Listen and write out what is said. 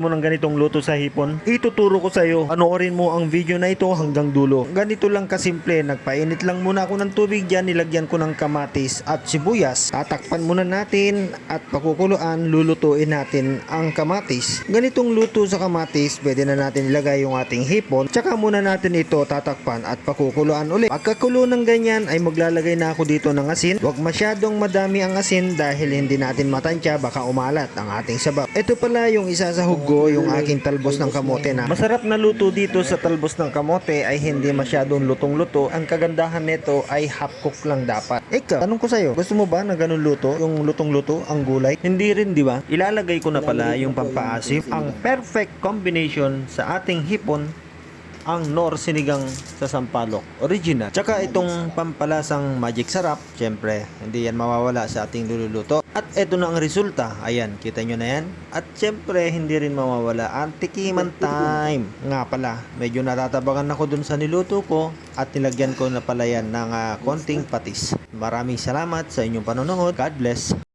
mo ng ganitong luto sa hipon, ituturo ko sa iyo. Panoorin mo ang video na ito hanggang dulo. Ganito lang kasimple, nagpainit lang muna ako ng tubig dyan, nilagyan ko ng kamatis at sibuyas. Tatakpan muna natin at pakukuluan, lulutuin natin ang kamatis. Ganitong luto sa kamatis, pwede na natin ilagay yung ating hipon, tsaka muna natin ito tatakpan at pakukuluan ulit. Pagkakulo ng ganyan ay maglalagay na ako dito ng asin. Huwag masyadong madami ang asin dahil hindi natin matansya, baka umalat ang ating sabaw. Ito pala yung isa sa hugo, yung aking talbos ng kamote na masarap na luto dito sa talbos ng kamote ay hindi masyadong lutong-luto. Ang kagandahan nito ay half cook lang dapat. Ikaw, tanong ko sa'yo, gusto mo ba na ganun luto? Yung lutong-luto, ang gulay? Hindi rin, di ba? Ilalagay ko na pala yung pampaasif, ang perfect combination sa ating hipon, ang Nor Sinigang sa Sampalok original. Tsaka itong pampalasang magic sarap, syempre hindi yan mawawala sa ating luluto. At eto na ang resulta. Ayan, kita nyo na yan. At syempre hindi rin mawawala ang tikiman time. Nga pala, medyo natatabangan ako dun sa niluto ko at nilagyan ko na pala yan ng konting patis. Maraming salamat sa inyong panonood. God bless.